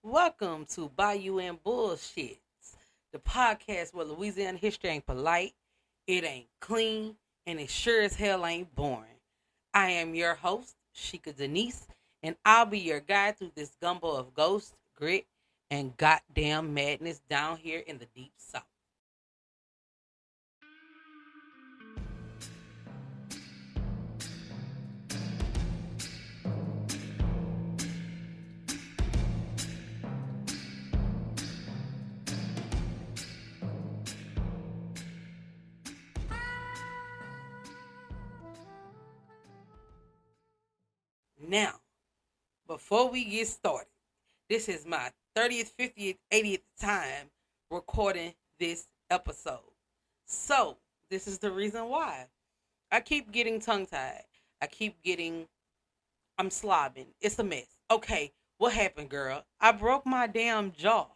Welcome to Bayou and Bullshit, the podcast where Louisiana history ain't polite, it ain't clean, and it sure as hell ain't boring. I am your host, Sheikah Denise, and I'll be your guide through this gumbo of ghost, grit, and goddamn madness down here in the deep south. Now, before we get started, this is my 30th, 50th, 80th time recording this episode. So, this is the reason why. I keep getting tongue tied. I'm slobbing. It's a mess. Okay, what happened, girl? I broke my damn jaw.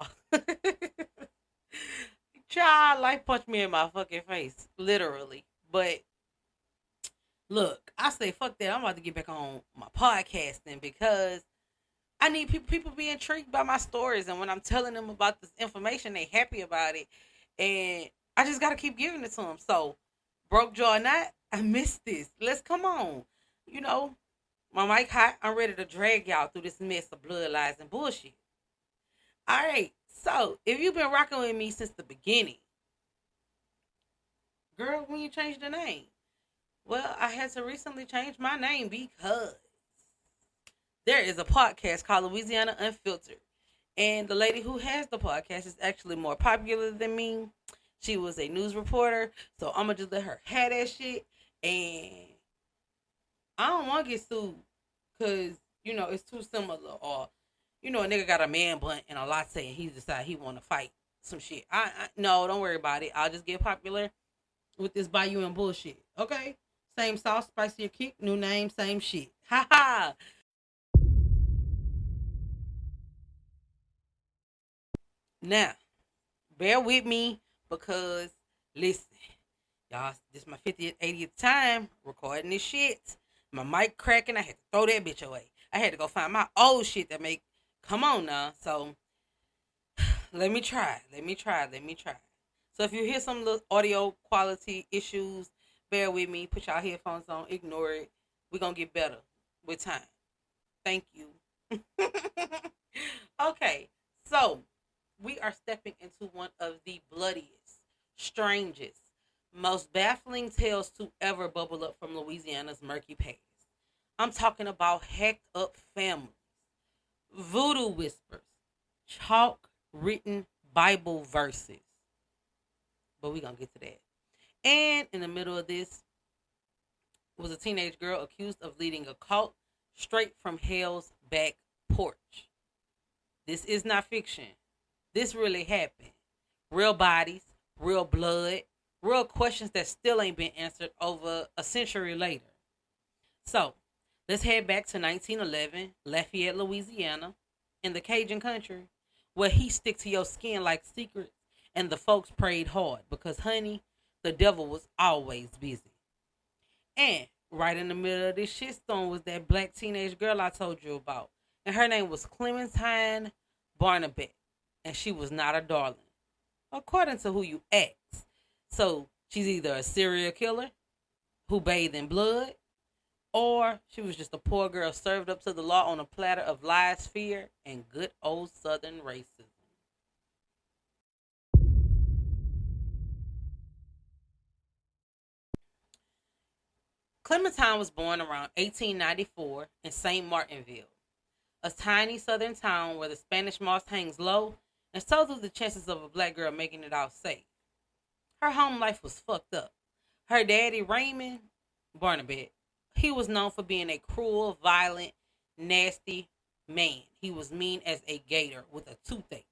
Child, life punched me in my fucking face, literally. But look, I say fuck that. I'm about to get back on my podcasting because I need people be intrigued by my stories, and when I'm telling them about this information, they happy about it, and I just gotta keep giving it to them. So, broke jaw or not, I missed this. Let's come on, you know, my mic hot. I'm ready to drag y'all through this mess of blood lies and bullshit. All right, so if you've been rocking with me since the beginning, girl, when you changed the name, well, I had to recently change my name because there is a podcast called Louisiana Unfiltered. And the lady who has the podcast is actually more popular than me. She was a news reporter. So I'm going to just let her have that shit. And I don't want to get sued because, it's too similar. Or, a nigga got a man bun and a latte and he decided he want to fight some shit. No, don't worry about it. I'll just get popular with this Bayou and bullshit. Okay? Same sauce, spicier kick, new name, same shit. Ha ha. Now, bear with me because listen, y'all, this is my 50th, 80th time recording this shit. My mic cracking. I had to throw that bitch away. I had to go find my old shit that make. Come on now. So let me try. So if you hear some little audio quality issues, bear with me. Put y'all headphones on. Ignore it. We're gonna get better with time. Thank you. Okay, so we are stepping into one of the bloodiest, strangest, most baffling tales to ever bubble up from Louisiana's murky past. I'm talking about hacked up families, voodoo whispers, chalk written Bible verses. But we're going to get to that. And in the middle of this was a teenage girl accused of leading a cult straight from hell's back porch. This is not fiction. This really happened. Real bodies, real blood, real questions that still ain't been answered over a century later. So, let's head back to 1911, Lafayette, Louisiana, in the Cajun country, where he stick to your skin like secrets, and the folks prayed hard because, honey, the devil was always busy. And right in the middle of this shitstorm was that black teenage girl I told you about, and her name was Clementine Barnabet, and she was not a darling, according to who you ask. So she's either a serial killer who bathed in blood, or she was just a poor girl served up to the law on a platter of lies, fear, and good old Southern racism. Clementine was born around 1894 in St. Martinville, a tiny southern town where the Spanish moss hangs low, and so do the chances of a black girl making it out safe. Her home life was fucked up. Her daddy, Raymond Barnabet, he was known for being a cruel, violent, nasty man. He was mean as a gator with a toothache.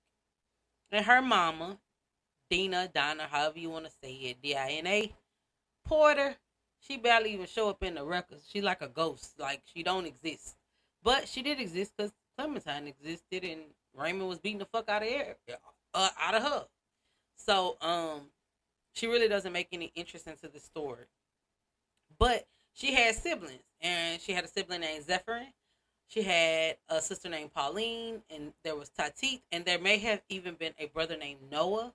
And her mama, Donna, however you want to say it, Dina Porter, she barely even show up in the records. She like a ghost, like she don't exist. But she did exist because Clementine existed, and Raymond was beating the fuck out of her. So, she really doesn't make any interest into the story. But she had siblings, and she had a sibling named Zephyrin, She had a sister named Pauline, and there was Tatit, and there may have even been a brother named Noah.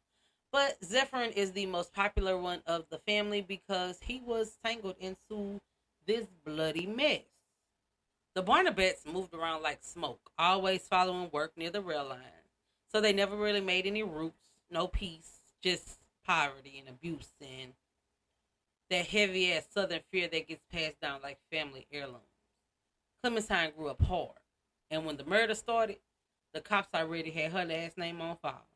But Zephyrin is the most popular one of the family because he was tangled into this bloody mess. The Barnabets moved around like smoke, always following work near the rail line. So they never really made any roots, no peace, just poverty and abuse and that heavy ass southern fear that gets passed down like family heirlooms. Clementine grew up hard, and when the murder started, the cops already had her last name on file.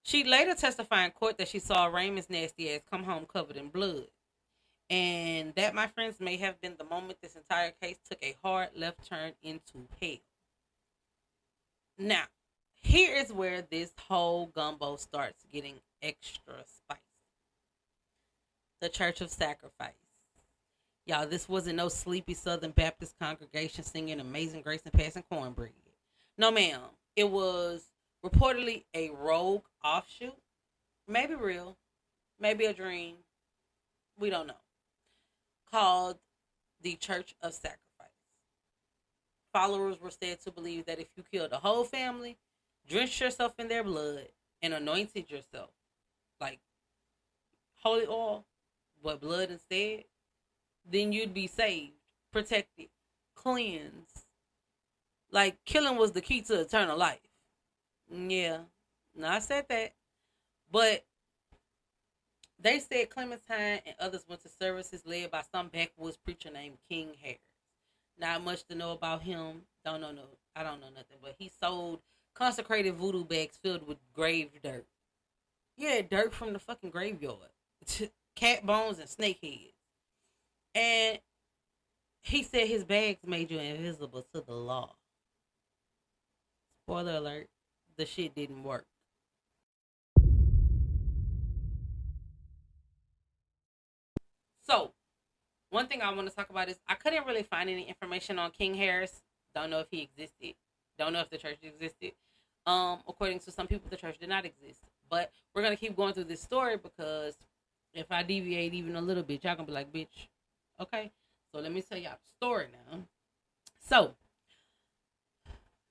She later testified in court that she saw Raymond's nasty ass come home covered in blood. And that, my friends, may have been the moment this entire case took a hard left turn into hell. Now, here is where this whole gumbo starts getting extra spicy. The Church of Sacrifice. Y'all, this wasn't no sleepy Southern Baptist congregation singing Amazing Grace and passing cornbread. No, ma'am. It was reportedly a rogue offshoot. Maybe real. Maybe a dream. We don't know. Called the Church of Sacrifice. Followers were said to believe that if you killed the whole family, drenched yourself in their blood, and anointed yourself, like holy oil, but blood instead, then you'd be saved, protected, cleansed. Like killing was the key to eternal life. Yeah, no, I said that. But they said Clementine and others went to services led by some backwoods preacher named King Harris. Not much to know about him. I don't know nothing. But he sold consecrated voodoo bags filled with grave dirt. Yeah, dirt from the fucking graveyard. Cat bones and snake heads. And he said his bags made you invisible to the law. Spoiler alert, the shit didn't work. So, one thing I want to talk about is I couldn't really find any information on King Harris. Don't know if he existed. Don't know if the church existed. According to some people, the church did not exist. But we're going to keep going through this story because if I deviate even a little bit, y'all going to be like, bitch, okay? So let me tell y'all the story now. So,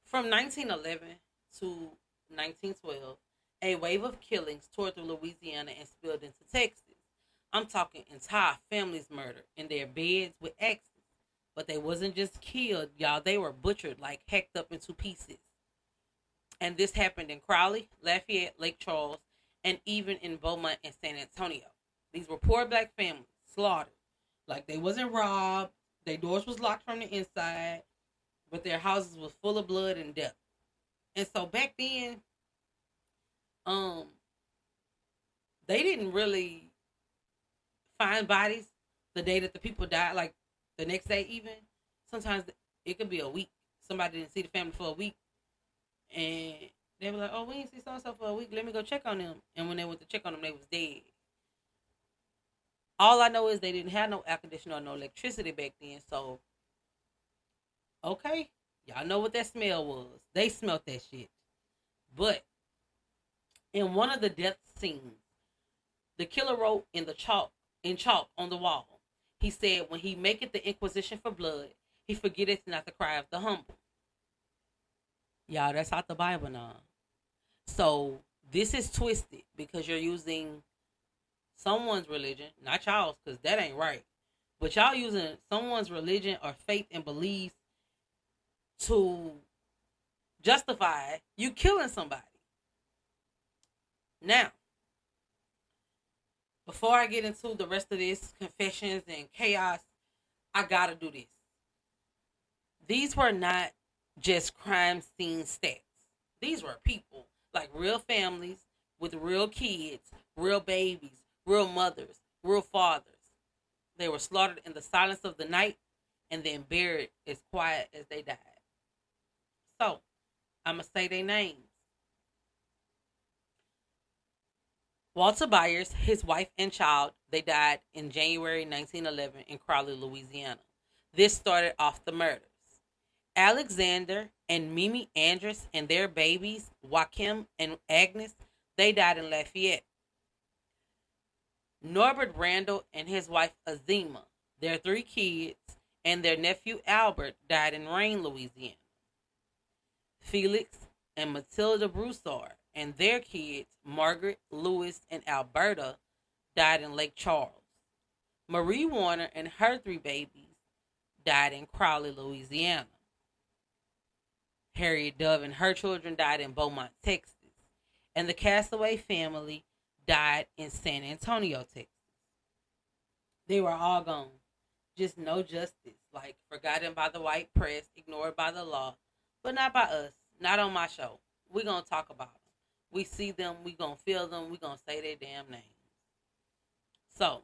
from 1911 to 1912, a wave of killings tore through Louisiana and spilled into Texas. I'm talking entire families murdered in their beds with axes. But they wasn't just killed, y'all. They were butchered, like hacked up into pieces. And this happened in Crowley, Lafayette, Lake Charles, and even in Beaumont and San Antonio. These were poor black families, slaughtered. Like they wasn't robbed. Their doors was locked from the inside. But their houses was full of blood and death. And so back then, they didn't really find bodies the day that the people died, like the next day even. Sometimes it could be a week. Somebody didn't see the family for a week. And they were like, oh, we didn't see so-and-so for a week. Let me go check on them. And when they went to check on them, they was dead. All I know is they didn't have no air conditioner or no electricity back then. So, okay. Y'all know what that smell was. They smelt that shit. But in one of the death scenes, the killer wrote in chalk on the wall. He said, when he maketh the inquisition for blood, he forgetteth not the cry of the humble. Y'all, that's out the Bible now. So this is twisted because you're using someone's religion, not y'all's, because that ain't right. But y'all using someone's religion or faith and beliefs to justify you killing somebody. Now, before I get into the rest of this confessions and chaos, I gotta do this. These were not just crime scene stats. These were people, like real families with real kids, real babies, real mothers, real fathers. They were slaughtered in the silence of the night and then buried as quiet as they died. So, I'm going to say their names. Walter Byers, his wife and child, they died in January 1911 in Crowley, Louisiana. This started off the murders. Alexander and Mimi Andrus and their babies, Joachim and Agnes, they died in Lafayette. Norbert Randall and his wife Azima, their 3 kids, and their nephew Albert died in Rain, Louisiana. Felix and Matilda Broussard and their kids, Margaret, Louis, and Alberta, died in Lake Charles. Marie Warner and her 3 babies died in Crowley, Louisiana. Harriet Dove and her children died in Beaumont, Texas. And the Castaway family died in San Antonio, Texas. They were all gone. Just no justice. Like, forgotten by the white press, ignored by the law, but not by us. Not on my show. We're going to talk about them. We see them. We're going to feel them. We're going to say their damn names. So,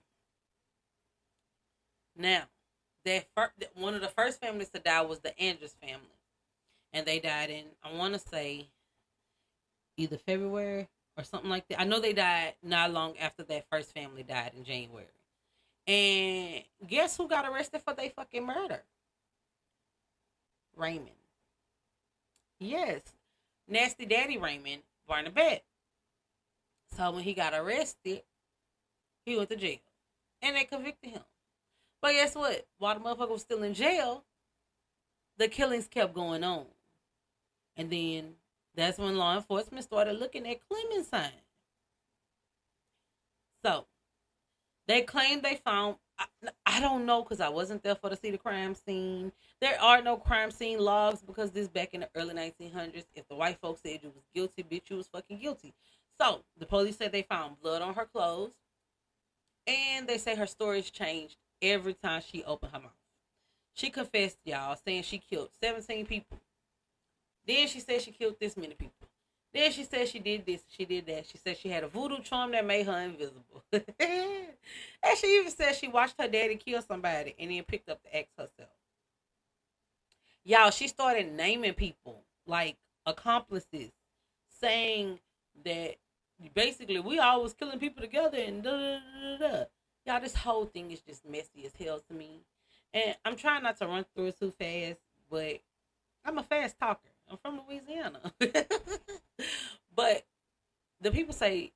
now, one of the first families to die was the Andrews family. And they died in, I want to say, either February or something like that. I know they died not long after that first family died in January. And guess who got arrested for their fucking murder? Raymond. Yes. Nasty Daddy Raymond Barnabet. So when he got arrested, he went to jail. And they convicted him. But guess what? While the motherfucker was still in jail, the killings kept going on. And then that's when law enforcement started looking at Clementine. So they claimed they found, I don't know because I wasn't there to see the crime scene. There are no crime scene logs because this back in the early 1900s. If the white folks said you was guilty, bitch, you was fucking guilty. So the police said they found blood on her clothes. And they say her stories changed every time she opened her mouth. She confessed, y'all, saying she killed 17 people. Then she said she killed this many people. Then she said she did this, she did that. She said she had a voodoo charm that made her invisible. And she even said she watched her daddy kill somebody and then picked up the axe herself. Y'all, she started naming people like accomplices, saying that basically we always killing people together and da da da da. Y'all, this whole thing is just messy as hell to me. And I'm trying not to run through it too fast, but I'm a fast talker. I'm from Louisiana. But the people say,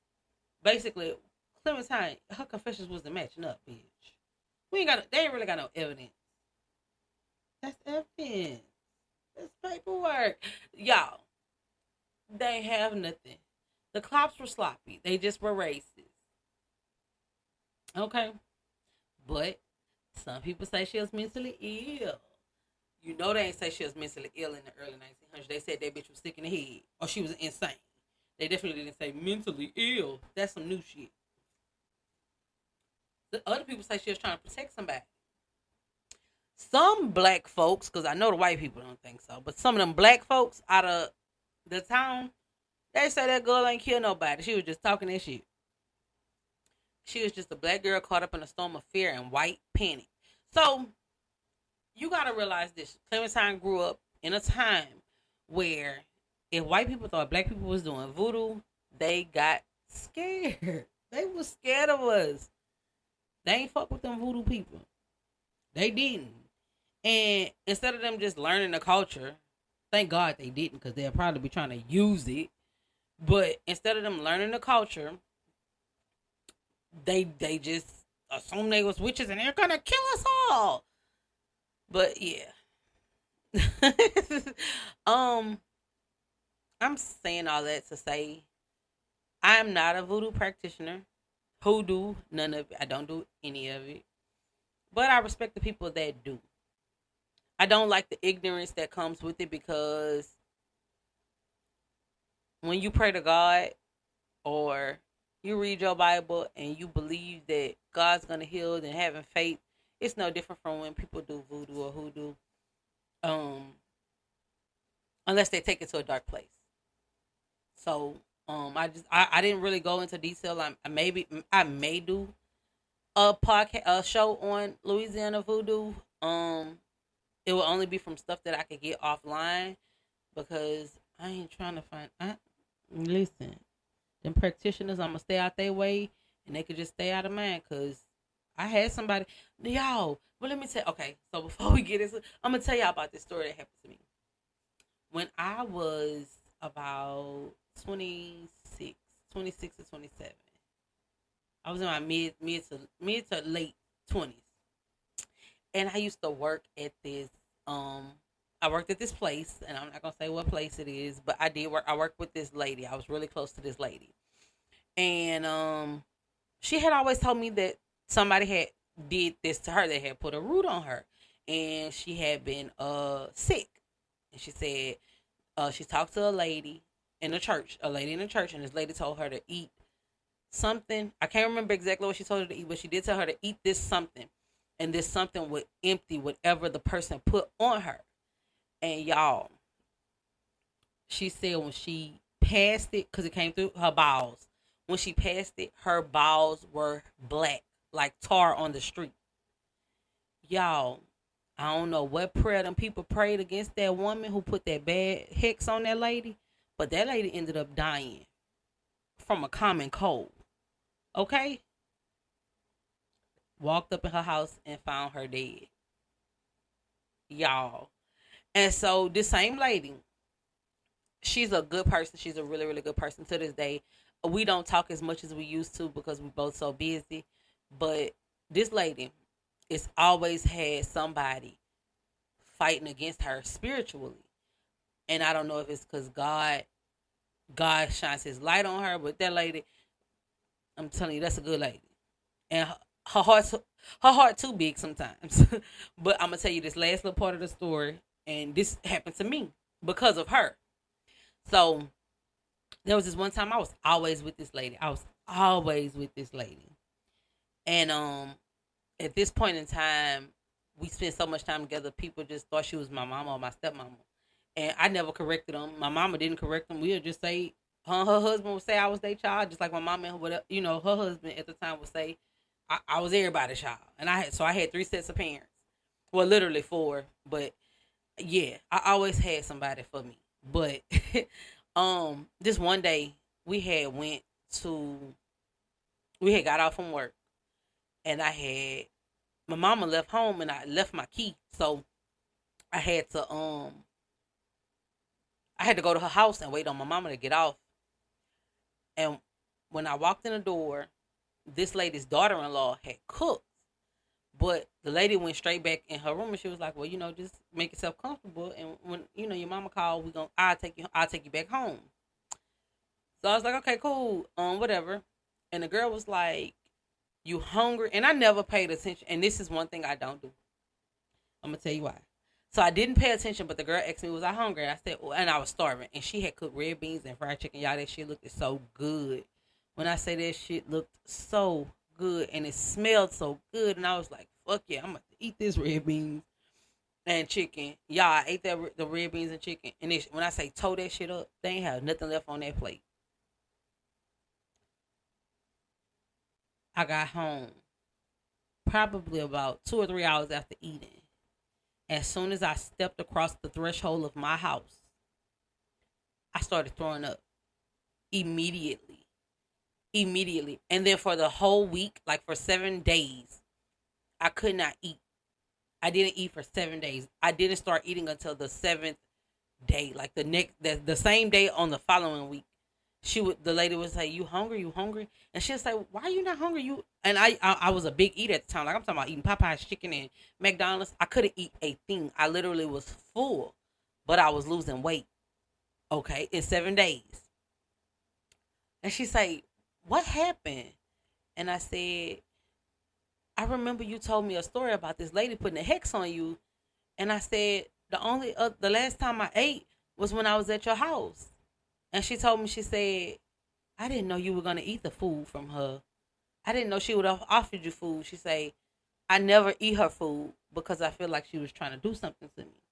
basically, Clementine, her confessions wasn't matching up, bitch. They ain't really got no evidence. That's evidence. That's paperwork. Y'all, they ain't have nothing. The cops were sloppy. They just were racist. Okay? But some people say she was mentally ill. You know they ain't say she was mentally ill in the early 1900s. They said that bitch was sick in the head. Or she was insane. They definitely didn't say mentally ill. That's some new shit. The other people say she was trying to protect somebody. Some black folks, because I know the white people don't think so, but some of them black folks out of the town, they say that girl ain't kill nobody. She was just talking that shit. She was just a black girl caught up in a storm of fear and white panic. So, you got to realize this. Clementine grew up in a time where if white people thought black people was doing voodoo, they got scared. They was scared of us. They ain't fuck with them voodoo people. They didn't. And instead of them just learning the culture, thank God they didn't because they'll probably be trying to use it. But instead of them learning the culture, they just assumed they was witches and they're going to kill us all. But yeah. I'm saying all that to say I'm not a voodoo practitioner. Hoodoo, none of it. I don't do any of it. But I respect the people that do. I don't like the ignorance that comes with it because when you pray to God or you read your Bible and you believe that God's going to heal and having faith, it's no different from when people do voodoo or hoodoo. Unless they take it to a dark place. So, I didn't really go into detail. I may do a show on Louisiana voodoo. It will only be from stuff that I could get offline because I ain't trying to find. Listen, them practitioners, I'm gonna stay out their way, and they could just stay out of mine. Cause I had somebody, y'all. Well, let me tell. Okay, so before we get into, I'm gonna tell y'all about this story that happened to me when I was about 26 or 27. I was in my mid to late 20s. And I used to work at this. I worked at this place, and I'm not gonna say what place it is, but I did work. I worked with this lady. I was really close to this lady, and she had always told me that somebody had did this to her. They had put a root on her, and she had been sick. And she said she talked to a lady in the church, and this lady told her to eat something. I can't remember exactly what she told her to eat, but she did tell her to eat this something, and this something would empty whatever the person put on her. And y'all, she said when she passed it, because it came through her bowels. When she passed it, her bowels were black, like tar on the street. Y'all, I don't know what prayer them people prayed against that woman who put that bad hex on that lady, but that lady ended up dying from a common cold. Okay? Walked up in her house and found her dead. Y'all. And so this same lady, she's a good person. She's a really, really good person to this day. We don't talk as much as we used to because we both so busy. But this lady is always had somebody fighting against her spiritually. And I don't know if it's because God shines his light on her, but that lady, I'm telling you, that's a good lady. And her heart too big sometimes. But I'm gonna tell you this last little part of the story, and this happened to me because of her. So there was this one time I was always with this lady. I was always with this lady. And at this point in time, we spent so much time together, people just thought she was my mama or my stepmama. And I never corrected them. My mama didn't correct them. We would just say, her husband would say I was their child, just like my mama and whatever, her husband at the time would say I was everybody's child. And I had three sets of parents. Well, literally four, but yeah, I always had somebody for me. But this one day to we had got off from work, and my mama left home, and I left my key. So I had to go to her house and wait on my mama to get off. And when I walked in the door, this lady's daughter-in-law had cooked. But the lady went straight back in her room, and she was like, "Well, just make yourself comfortable, and when your mama called, I'll take you back home." So I was like, "Okay, cool, whatever." And the girl was like, "You hungry?" And I never paid attention. And this is one thing I don't do. I'm gonna tell you why. So I didn't pay attention, but the girl asked me, "Was I hungry?" And I said, well, and I was starving. And she had cooked red beans and fried chicken. Y'all, that shit looked so good. When I say that shit looked so good, and it smelled so good, and I was like, "Fuck yeah, I'm gonna eat this red beans and chicken." Y'all, I ate the red beans and chicken, and when I say tow that shit up, they ain't have nothing left on that plate. I got home probably about 2 or 3 hours after eating. As soon as I stepped across the threshold of my house, I started throwing up immediately. Immediately. And then for the whole week, like for 7 days, I could not eat. I didn't eat for 7 days. I didn't start eating until the seventh day, like the same day on the following week. The lady would say, "You hungry? You hungry?" And she'd say, "Why are you not hungry?" I was a big eater at the time. Like, I'm talking about eating Popeye's chicken and McDonald's. I couldn't eat a thing. I literally was full, but I was losing weight. Okay, in 7 days. And she say, "What happened?" And I said, "I remember you told me a story about this lady putting a hex on you." And I said, the last time I ate was when I was at your house." And she told me, she said, "I didn't know you were going to eat the food from her. I didn't know she would have offered you food." She said, "I never eat her food because I feel like she was trying to do something to me."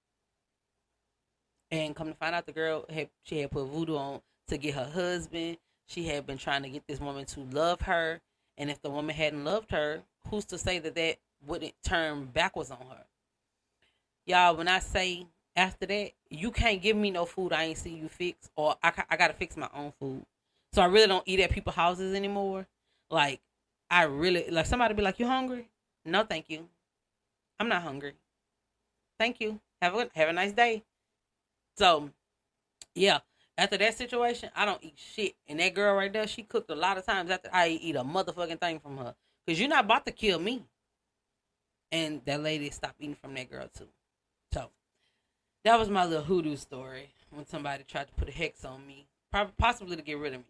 And come to find out, the girl she had put voodoo on to get her husband. She had been trying to get this woman to love her. And if the woman hadn't loved her, who's to say that wouldn't turn backwards on her? Y'all, when I say after that, you can't give me no food I ain't see you fix, or I got to fix my own food. So I really don't eat at people's houses anymore. Like, I really, like, somebody be like, "You hungry?" No, thank you. I'm not hungry. Thank you. Have a nice day. So, yeah. After that situation, I don't eat shit. And that girl right there, she cooked a lot of times after I eat a motherfucking thing from her. Because you're not about to kill me. And that lady stopped eating from that girl too. So that was my little hoodoo story when somebody tried to put a hex on me, possibly to get rid of me.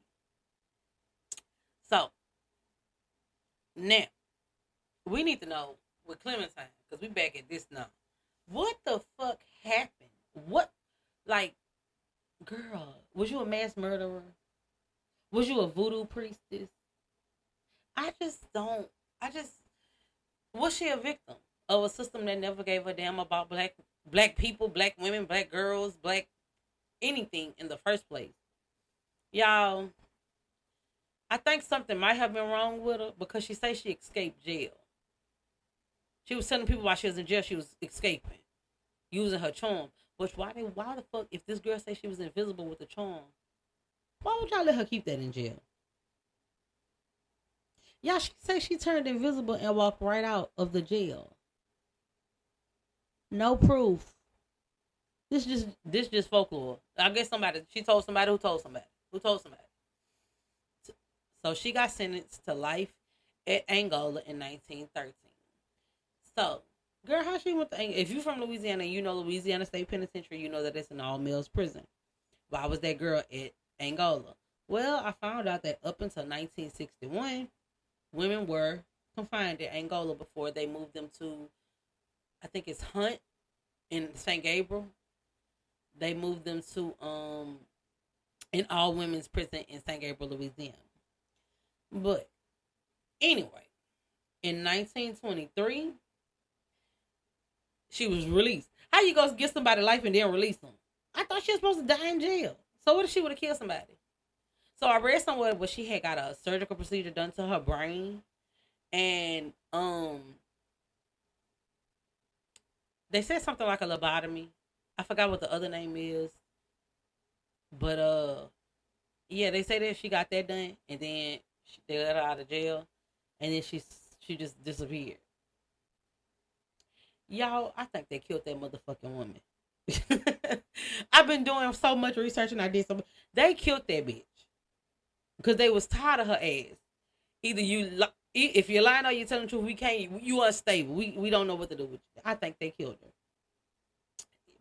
So now we need to know with Clementine, because we back at this now. What the fuck happened? What, like, girl, was you a mass murderer? Was you a voodoo priestess? I just don't. I just was she a victim of a system that never gave a damn about black people, black women, black girls, black anything in the first place? Y'all, I think something might have been wrong with her because she says she escaped jail. She was telling people while she was in jail she was escaping, using her charm. But why the fuck, if this girl says she was invisible with the charm, why would y'all let her keep that in jail? Y'all, she say she turned invisible and walked right out of the jail. No proof. This just folklore. I guess she told somebody who told somebody who told somebody. So she got sentenced to life at Angola in 1913. So, girl, how she went to Angola? If you from Louisiana, you know Louisiana State Penitentiary, you know that it's an all-males prison. Why was that girl at Angola? Well, I found out that up until 1961, women were confined in Angola before they moved them to, I think it's Hunt in St. Gabriel. They moved them to an all women's prison in St. Gabriel, Louisiana. But anyway, in 1923, she was released. How you gonna give somebody life and then release them? I thought she was supposed to die in jail. So what if she would have killed somebody? So I read somewhere where she had got a surgical procedure done to her brain, and they said something like a lobotomy. I forgot what the other name is, but yeah, they say that she got that done, and then they let her out of jail, and then she just disappeared. Y'all, I think they killed that motherfucking woman. I've been doing so much research, and I did so much. They killed that bitch because they was tired of her ass. Either if you're lying or you're telling the truth, we can't. You unstable. We don't know what to do with you. I think they killed her.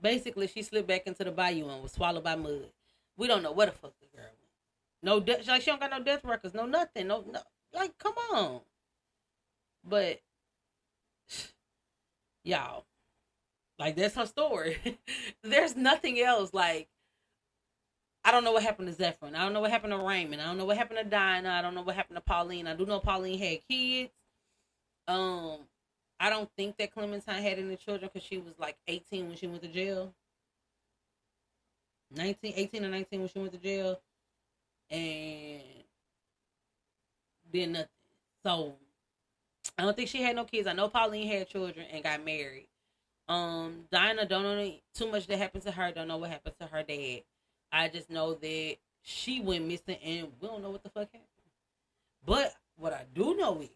Basically, she slipped back into the bayou and was swallowed by mud. We don't know where the fuck the girl went. No death. Like she don't got no death records. No nothing. No. Like, come on. But y'all, like, that's her story. There's nothing else. Like, I don't know what happened to Zephyrin. I don't know what happened to Raymond. I don't know what happened to Dinah. I don't know what happened to Pauline. I do know Pauline had kids. I don't think that Clementine had any children because she was like 18 when she went to jail. 18 or 19 when she went to jail. And did nothing. So I don't think she had no kids. I know Pauline had children and got married. Dinah, don't know too much that happened to her. Don't know what happened to her dad. I just know that she went missing and we don't know what the fuck happened. But what I do know is,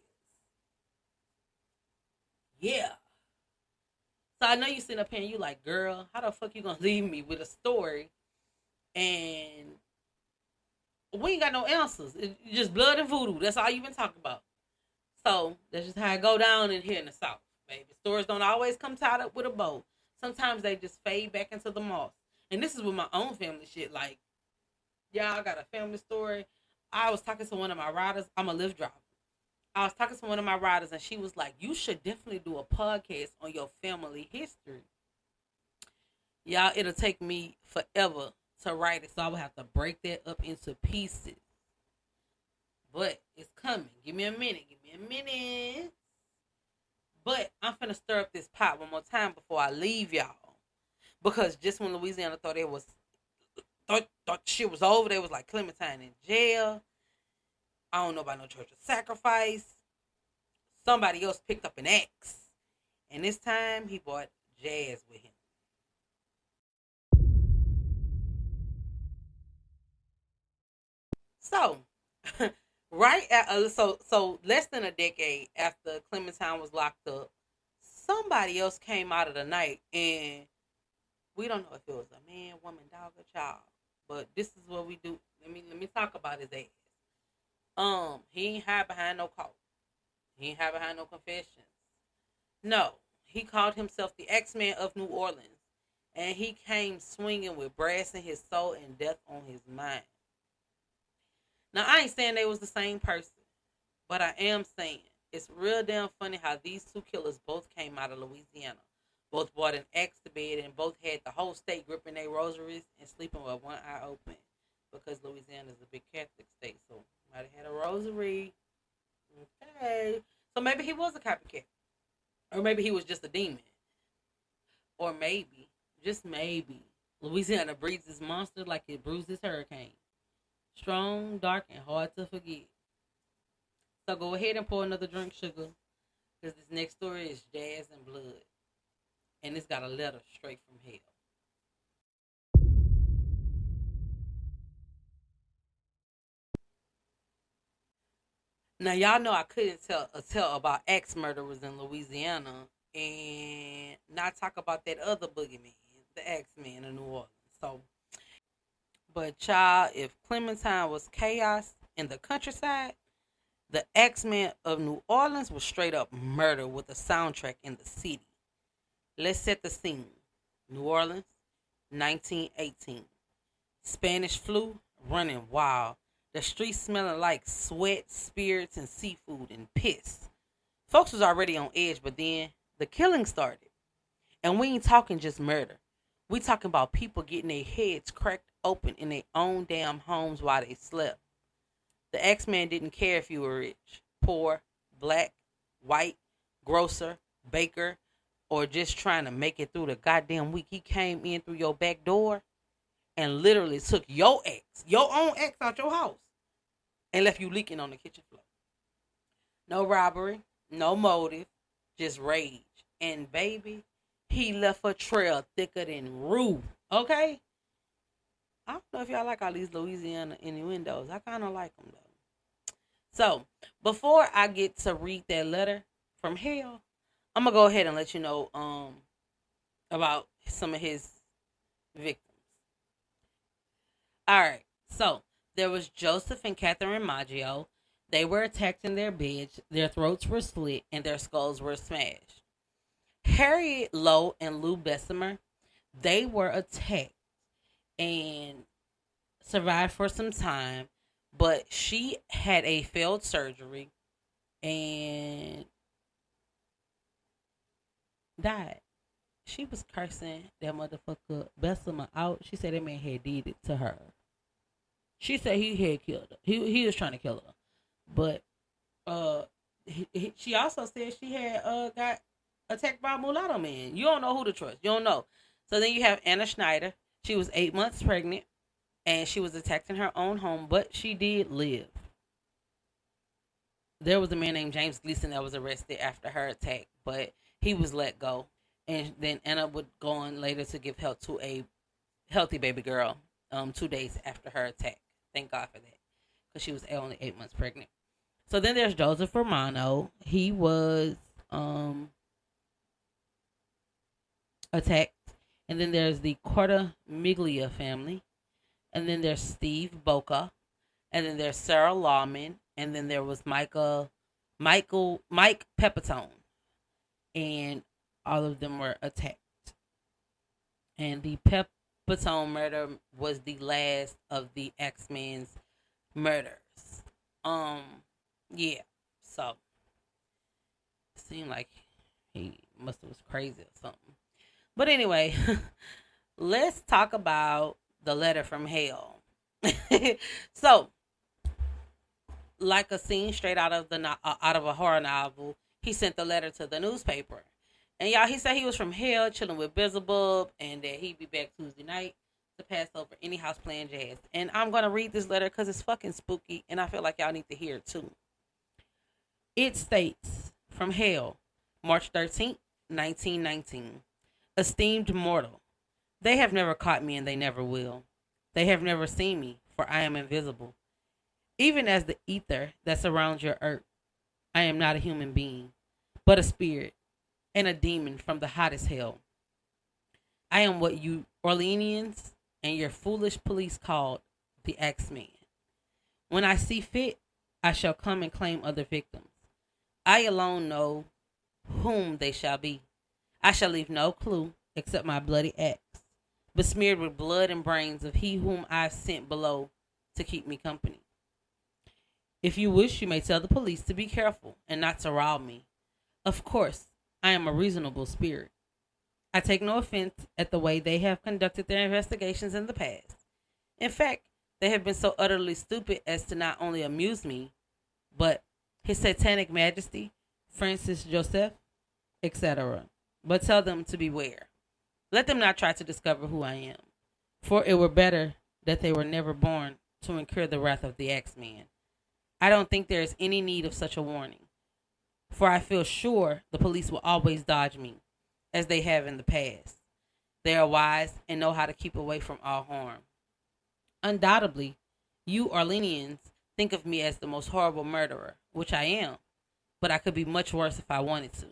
yeah. So I know you sitting up here and you like, girl, how the fuck you gonna leave me with a story and we ain't got no answers. It's just blood and voodoo. That's all you've been talking about. So that's just how it go down in here in the South, baby. Stories don't always come tied up with a bow. Sometimes they just fade back into the moss. And this is with my own family shit. Like, yeah, I got a family story. I was talking to one of my riders. I'm a Lyft driver. I was talking to one of my riders, and she was like, you should definitely do a podcast on your family history. Y'all, it'll take me forever to write it, so I would have to break that up into pieces. But it's coming. Give me a minute. But I'm finna stir up this pot one more time before I leave y'all. Because just when Louisiana thought shit was over, they was like Clementine in jail. I don't know about no church of sacrifice. Somebody else picked up an axe. And this time he brought Jazz with him. So, so less than a decade after Clementine was locked up, somebody else came out of the night, and we don't know if it was a man, woman, dog, or child. But this is what we do. Let me talk about his ass. He ain't hide behind no coat. He ain't hide behind no confessions. No, he called himself the Axeman of New Orleans, and he came swinging with brass in his soul and death on his mind. Now, I ain't saying they was the same person, but I am saying it's real damn funny how these two killers both came out of Louisiana. Both bought an axe to bed and both had the whole state gripping their rosaries and sleeping with one eye open because Louisiana is a big Catholic state. So, might have had a rosary. Okay. So, maybe he was a copycat. Or maybe he was just a demon. Or maybe, just maybe, Louisiana breeds this monster like it bruises hurricane. Strong, dark, and hard to forget. So go ahead and pour another drink, sugar, because this next story is Jazz and Blood, and it's got a letter straight from hell. Now y'all know I couldn't tell about axe murderers in Louisiana and not talk about that other boogeyman, the Axeman in New Orleans. So, but child, if Clementine was chaos in the countryside, the Axeman of New Orleans was straight up murder with a soundtrack in the city. Let's set the scene. New Orleans, 1918. Spanish flu running wild. The streets smelling like sweat, spirits, and seafood and piss. Folks was already on edge, but then the killing started. And we ain't talking just murder. We talking about people getting their heads cracked open in their own damn homes while they slept. The X-Man didn't care if you were rich, poor, black, white, grocer, baker, or just trying to make it through the goddamn week. He came in through your back door and literally took your own ex out your house and left you leaking on the kitchen floor. No robbery, no motive, just rage. And baby, he left a trail thicker than roof. Okay? I don't know if y'all like all these Louisiana innuendos. I kind of like them though. So, before I get to read that letter from hell, I'm going to go ahead and let you know about some of his victims. All right. So, there was Joseph and Catherine Maggio. They were attacked in their beds. Their throats were slit and their skulls were smashed. Harriet Lowe and Lou Bessemer, they were attacked and survived for some time, but she had a failed surgery and died. She was cursing that motherfucker Bessemer out. She said that man had did it to her. She said he had killed her. He was trying to kill her, but she also said she had got attacked by a mulatto man. You don't know who to trust. You don't know. So then you have Anna Schneider. She was 8 months pregnant, and she was attacked in her own home, but she did live. There was a man named James Gleason that was arrested after her attack, but he was let go. And then Anna would go on later to give help to a healthy baby girl 2 days after her attack. Thank God for that, because she was only 8 months pregnant. So then there's Joseph Romano. He was attacked. And then there's the Cortamiglia family. And then there's Steve Boca. And then there's Sarah Lawman. And then there was Mike Pepitone. And all of them were attacked. And the Pepitone murder was the last of the X-Men's murders. Yeah. So it seemed like he must have was crazy or something. But anyway, let's talk about the letter from hell. So, like a scene straight out of a horror novel, he sent the letter to the newspaper. And y'all, he said he was from hell, chilling with Beelzebub, and that he'd be back Tuesday night to pass over any house playing jazz. And I'm gonna read this letter because it's fucking spooky, and I feel like y'all need to hear it too. It states, from hell, March 13th, 1919. Esteemed mortal, they have never caught me and they never will. They have never seen me, for I am invisible. Even as the ether that surrounds your earth, I am not a human being, but a spirit and a demon from the hottest hell. I am what you Orleanians and your foolish police called the Axeman. When I see fit, I shall come and claim other victims. I alone know whom they shall be. I shall leave no clue except my bloody axe, besmeared with blood and brains of he whom I have sent below to keep me company. If you wish, you may tell the police to be careful and not to rob me. Of course, I am a reasonable spirit. I take no offense at the way they have conducted their investigations in the past. In fact, they have been so utterly stupid as to not only amuse me, but His Satanic Majesty, Francis Joseph, etc. But tell them to beware. Let them not try to discover who I am, for it were better that they were never born to incur the wrath of the Axeman. I don't think there is any need of such a warning, for I feel sure the police will always dodge me, as they have in the past. They are wise and know how to keep away from all harm. Undoubtedly, you Orleanians think of me as the most horrible murderer, which I am, but I could be much worse if I wanted to.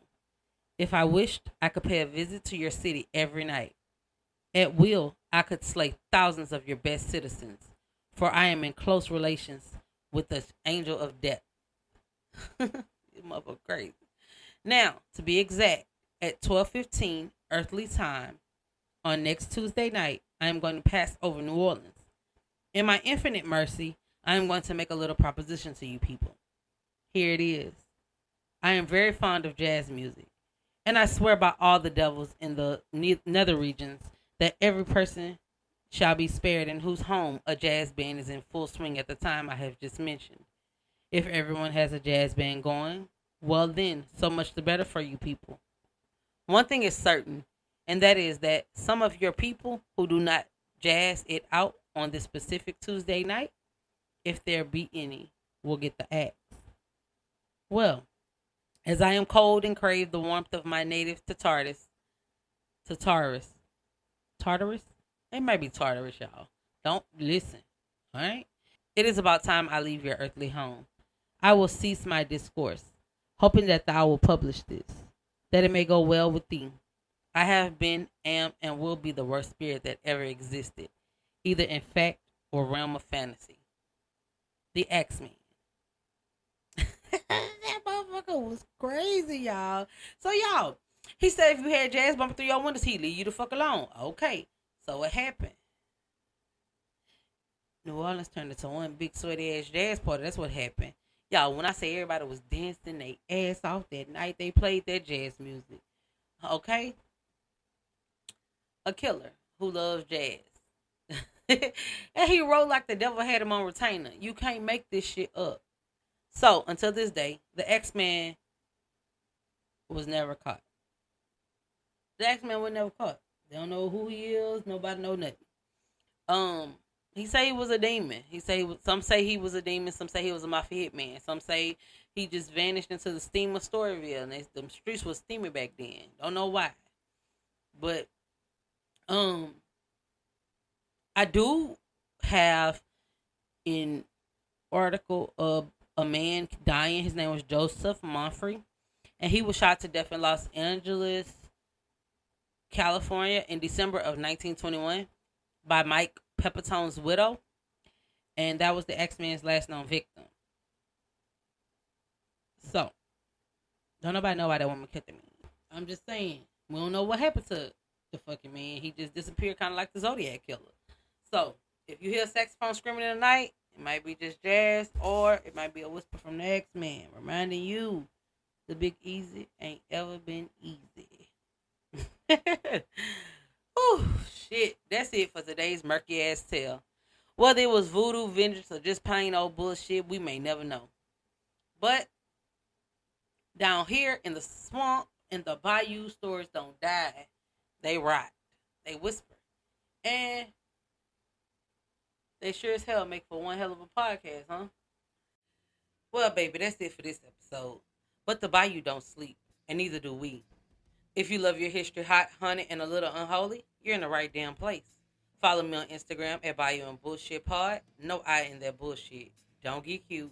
If I wished, I could pay a visit to your city every night. At will, I could slay thousands of your best citizens, for I am in close relations with the angel of death. You motherfucker crazy. Now, to be exact, at 12:15 earthly time on next Tuesday night, I am going to pass over New Orleans. In my infinite mercy, I am going to make a little proposition to you people. Here it is. I am very fond of jazz music, and I swear by all the devils in the nether regions that every person shall be spared in whose home a jazz band is in full swing at the time I have just mentioned. If everyone has a jazz band going, well then, so much the better for you people. One thing is certain, and that is that some of your people who do not jazz it out on this specific Tuesday night, if there be any, will get the axe. Well, as I am cold and crave the warmth of my native Tartarus, it might be Tartarus, y'all. Don't listen, all right? It is about time I leave your earthly home. I will cease my discourse, hoping that thou will publish this, that it may go well with thee. I have been, am, and will be the worst spirit that ever existed, either in fact or realm of fantasy. The Axeman. That motherfucker was crazy, y'all. So, y'all, he said if you had jazz bumping through your windows, he'd leave you the fuck alone. Okay, so what happened? New Orleans turned into one big sweaty ass jazz party. That's what happened. Y'all, when I say everybody was dancing their ass off that night, they played that jazz music. Okay? A killer who loves jazz. And he wrote like the devil had him on retainer. You can't make this shit up. So, until this day, the Axeman was never caught. The Axeman was never caught. They don't know who he is. Nobody know nothing. He say he was a demon. Some say he was a demon. Some say he was a mafia hitman. Some say he just vanished into the steam of Storyville. And the streets was steamy back then. Don't know why. But, I do have an article of a man dying. His name was Joseph Monfrey. And he was shot to death in Los Angeles, California in December of 1921 by Mike Pepitone's widow. And that was the Axeman's last known victim. So, don't nobody know why that woman killed him. I'm just saying, we don't know what happened to the fucking man. He just disappeared kind of like the Zodiac killer. So, if you hear a saxophone screaming in the night, it might be just jazz, or it might be a whisper from the Axeman, reminding you the Big Easy ain't ever been easy. Oh, shit. That's it for today's murky ass tale. Whether it was voodoo, vengeance, or just plain old bullshit, we may never know. But down here in the swamp, in the bayou, stories don't die. They rot. They whisper. And they sure as hell make for one hell of a podcast, huh? Well, baby, that's it for this episode. But the bayou don't sleep, and neither do we. If you love your history hot, honey, and a little unholy, you're in the right damn place. Follow me on Instagram at Bayou and Bullshit Pod. No I in that bullshit. Don't get cute.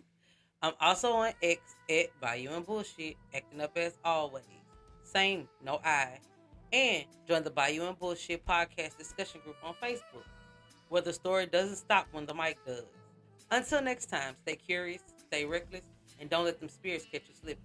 I'm also on X at Bayou and Bullshit, acting up as always. Same, no I. And join the Bayou and Bullshit podcast discussion group on Facebook, where the story doesn't stop when the mic does. Until next time, stay curious, stay reckless, and don't let them spirits catch you slipping.